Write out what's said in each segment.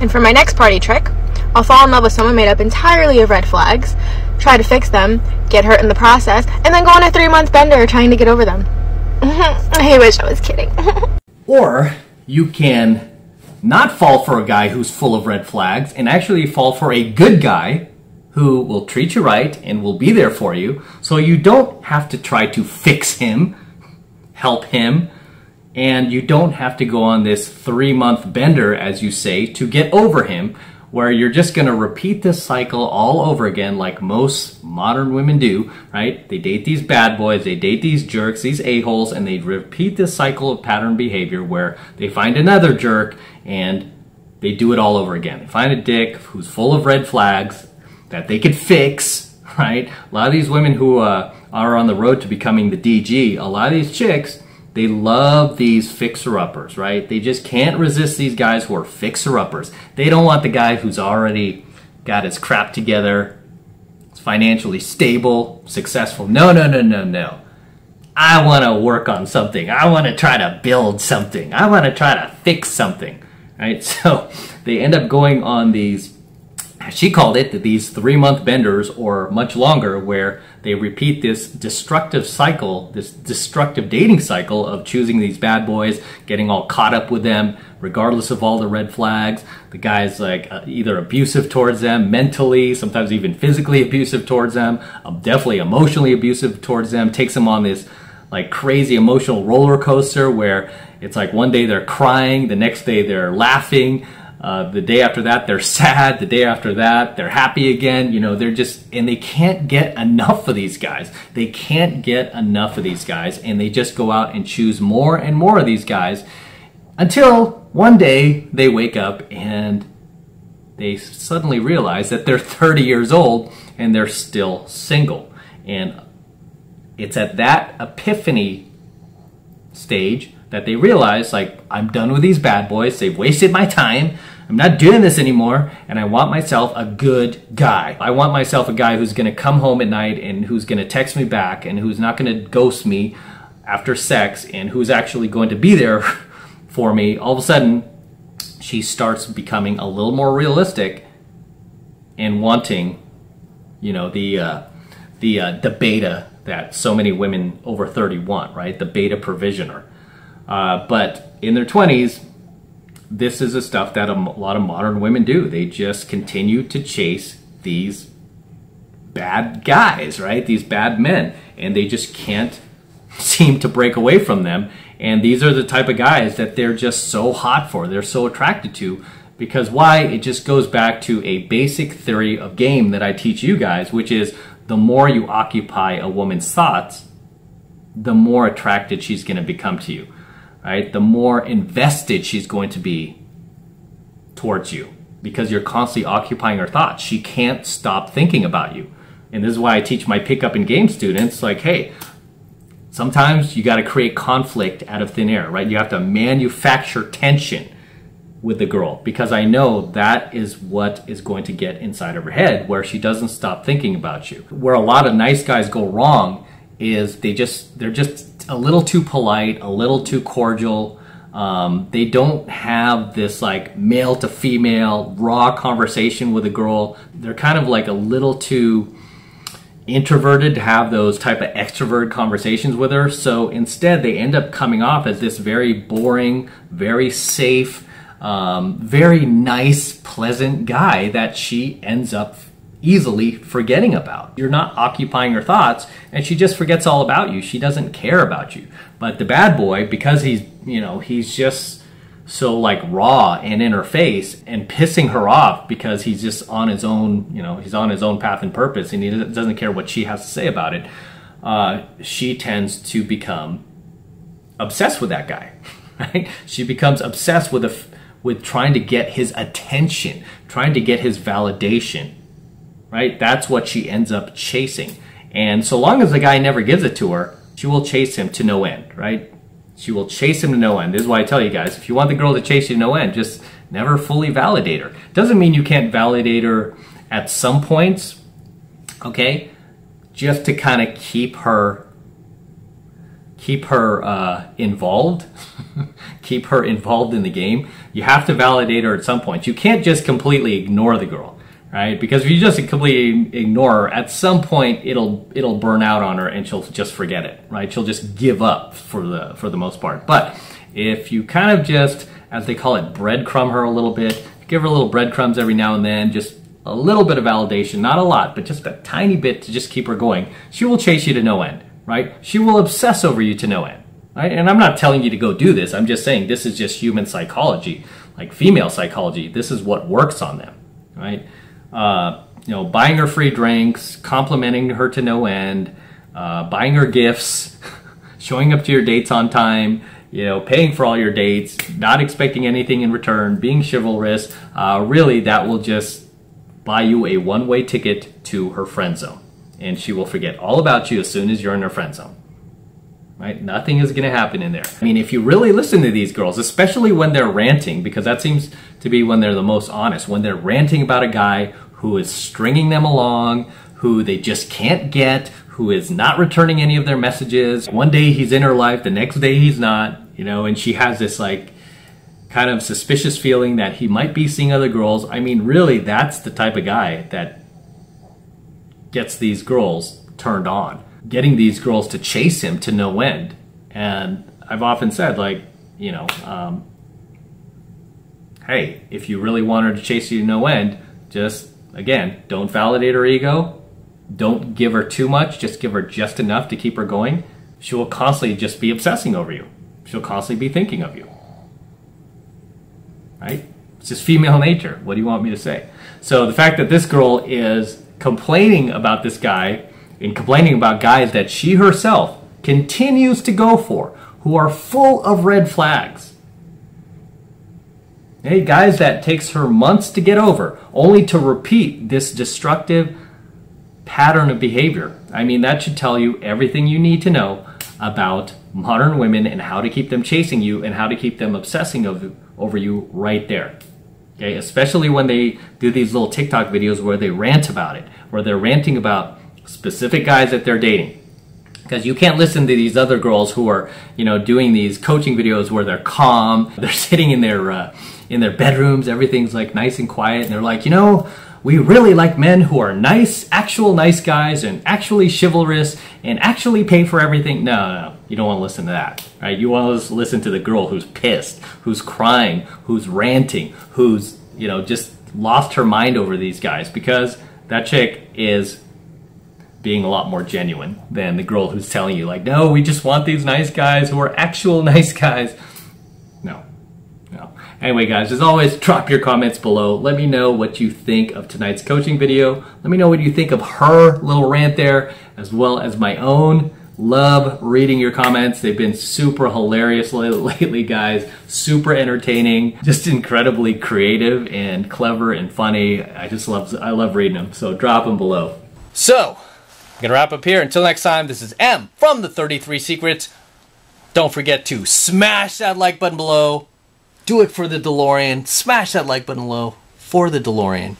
And for my next party trick, I'll fall in love with someone made up entirely of red flags, try to fix them, get hurt in the process, and then go on a 3-month bender trying to get over them. I wish I was kidding. Or you can not fall for a guy who's full of red flags and actually fall for a good guy who will treat you right and will be there for you, so you don't have to try to fix him, help him, and you don't have to go on this 3-month bender, as you say, to get over him, where you're just going to repeat this cycle all over again like most modern women do, right? They date these bad boys, they date these jerks, these a-holes, and they repeat this cycle of pattern behavior where they find another jerk and they do it all over again. They find a dick who's full of red flags that they could fix, right? A lot of these women who are on the road to becoming the DG, a lot of these chicks, they love these fixer-uppers, right? They just can't resist these guys who are fixer-uppers. They don't want the guy who's already got his crap together, is financially stable, successful. No, no, no, no, no. I want to work on something. I want to try to build something. I want to try to fix something, right? So they end up going on these, she called it, these 3-month benders or much longer, where they repeat this destructive cycle, this destructive dating cycle of choosing these bad boys, getting all caught up with them, regardless of all the red flags. The guy's like either abusive towards them, mentally, sometimes even physically abusive towards them, definitely emotionally abusive towards them, takes them on this like crazy emotional roller coaster where it's like one day they're crying, the next day they're laughing, the day after that they're sad, the day after that they're happy again. You know, they're just, and they can't get enough of these guys. They can't get enough of these guys, and they just go out and choose more and more of these guys until one day they wake up and they suddenly realize that they're 30 years old and they're still single. And it's at that epiphany stage that they realize, like, I'm done with these bad boys. They've wasted my time. I'm not doing this anymore, and I want myself a good guy. I want myself a guy who's going to come home at night and who's going to text me back and who's not going to ghost me after sex and who's actually going to be there for me. All of a sudden, she starts becoming a little more realistic and wanting, you know, the beta that so many women over 30 want, right? The beta provisioner. But in their 20s, this is the stuff that a lot of modern women do. They just continue to chase these bad guys, right? These bad men, and they just can't seem to break away from them. And these are the type of guys that they're just so hot for, they're so attracted to. Because why? It just goes back to a basic theory of game that I teach you guys, which is the more you occupy a woman's thoughts, the more attracted she's going to become to you. Right? The more invested she's going to be towards you, because you're constantly occupying her thoughts. She can't stop thinking about you. And this is why I teach my pickup and game students, like, hey, sometimes you got to create conflict out of thin air, right? You have to manufacture tension with the girl, because I know that is what is going to get inside of her head, where she doesn't stop thinking about you. Where a lot of nice guys go wrong is they're just a little too polite, a little too cordial. They don't have this like male to female raw conversation with a girl. They're kind of like a little too introverted to have those type of extrovert conversations with her. So instead they end up coming off as this very boring, very safe, very nice, pleasant guy that she ends up easily forgetting about. You're not occupying her thoughts, and she just forgets all about you. She doesn't care about you. But the bad boy, because he's, you know, he's just so like raw and in her face and pissing her off because he's just on his own, you know, he's on his own path and purpose, and he doesn't care what she has to say about it. She tends to become obsessed with that guy, right? She becomes obsessed with trying to get his attention, trying to get his validation. Right? That's what she ends up chasing. And so long as the guy never gives it to her, she will chase him to no end, right? She will chase him to no end. This is why I tell you guys, if you want the girl to chase you to no end, just never fully validate her. Doesn't mean you can't validate her at some points, okay? Just to kind of keep her keep her involved, keep her involved in the game. You have to validate her at some point. You can't just completely ignore the girl, right? Because if you just completely ignore her, at some point it'll burn out on her and she'll just forget it, right? She'll just give up for the most part. But if you kind of just, as they call it, breadcrumb her a little bit, give her little breadcrumbs every now and then, just a little bit of validation, not a lot, but just a tiny bit to just keep her going, she will chase you to no end, right? She will obsess over you to no end, right? And I'm not telling you to go do this. I'm just saying this is just human psychology, like female psychology. This is what works on them, right? You know, buying her free drinks, complimenting her to no end, buying her gifts, showing up to your dates on time, you know, paying for all your dates, not expecting anything in return, being chivalrous. Really, that will just buy you a one-way ticket to her friend zone. And she will forget all about you as soon as you're in her friend zone. Right? Nothing is going to happen in there. I mean, if you really listen to these girls, especially when they're ranting, because that seems to be when they're the most honest, when they're ranting about a guy who is stringing them along, who they just can't get, who is not returning any of their messages. One day he's in her life, the next day he's not, you know, and she has this like kind of suspicious feeling that he might be seeing other girls. I mean, really, that's the type of guy that gets these girls turned on, getting these girls to chase him to no end. And I've often said, like, you know, hey, if you really want her to chase you to no end, just, again, don't validate her ego. Don't give her too much. Just give her just enough to keep her going. She will constantly just be obsessing over you. She'll constantly be thinking of you. Right? It's just female nature. What do you want me to say? So the fact that this girl is complaining about this guy and complaining about guys that she herself continues to go for, who are full of red flags. Hey, guys that takes her months to get over, only to repeat this destructive pattern of behavior. I mean, that should tell you everything you need to know about modern women and how to keep them chasing you and how to keep them obsessing over you right there. Okay, especially when they do these little TikTok videos where they rant about it, where they're ranting about specific guys that they're dating. Because you can't listen to these other girls who are, you know, doing these coaching videos where they're calm, they're sitting in their bedrooms, everything's like nice and quiet, and they're like, you know, we really like men who are nice, actual nice guys, and actually chivalrous, and actually pay for everything. No, you don't want to listen to that, right? You want to listen to the girl who's pissed, who's crying, who's ranting, who's, you know, just lost her mind over these guys, because that chick is being a lot more genuine than the girl who's telling you, like, no, we just want these nice guys who are actual nice guys. No. Anyway, guys, as always, drop your comments below. Let me know what you think of tonight's coaching video. Let me know what you think of her little rant there, as well as my own. Love reading your comments. They've been super hilarious lately, guys. Super entertaining, just incredibly creative and clever and funny. I love reading them. So drop them below. So, I'm gonna wrap up here. Until next time, this is M from the 33 Secrets. Don't forget to smash that like button below. Do it for the DeLorean. Smash that like button below for the DeLorean.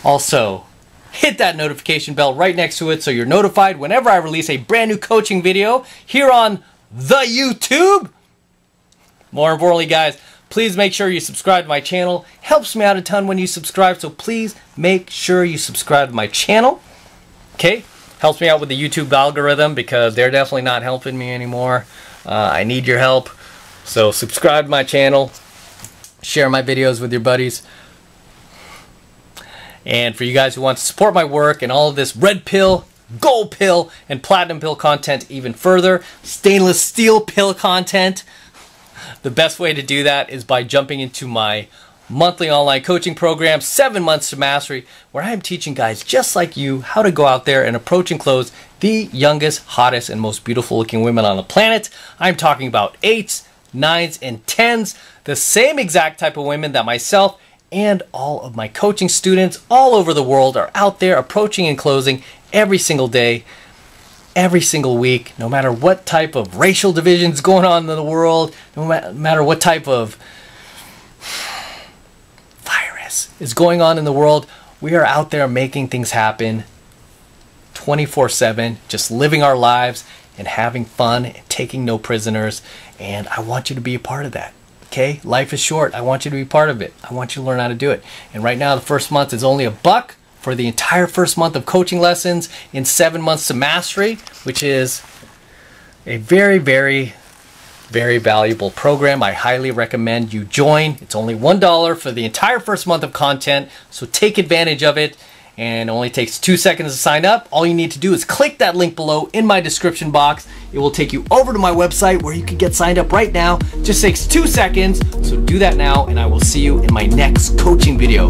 Also, hit that notification bell right next to it so you're notified whenever I release a brand new coaching video here on the YouTube. More importantly, guys, please make sure you subscribe to my channel. Helps me out a ton when you subscribe, so please make sure you subscribe to my channel. Okay? Helps me out with the YouTube algorithm because they're definitely not helping me anymore. I need your help. So subscribe to my channel. Share my videos with your buddies. And for you guys who want to support my work and all of this red pill, gold pill, and platinum pill content even further, stainless steel pill content, the best way to do that is by jumping into my monthly online coaching program, 7 Months to Mastery, where I'm teaching guys just like you how to go out there and approach and close the youngest, hottest, and most beautiful looking women on the planet. I'm talking about 8s, 9s, and 10s, the same exact type of women that myself and all of my coaching students all over the world are out there approaching and closing every single day, every single week, no matter what type of racial divisions going on in the world, no matter what type of virus is going on in the world, we are out there making things happen 24/7, just living our lives and having fun and taking no prisoners. And I want you to be a part of that. Okay, life is short. I want you to be part of it. I want you to learn how to do it. And right now, the first month is only $1 for the entire first month of coaching lessons in 7 months to mastery, which is a very, very, very valuable program. I highly recommend you join. It's only $1 for the entire first month of content, so take advantage of it. And it only takes 2 seconds to sign up. All you need to do is click that link below in my description box. It will take you over to my website where you can get signed up right now. Just takes 2 seconds, so do that now, and I will see you in my next coaching video.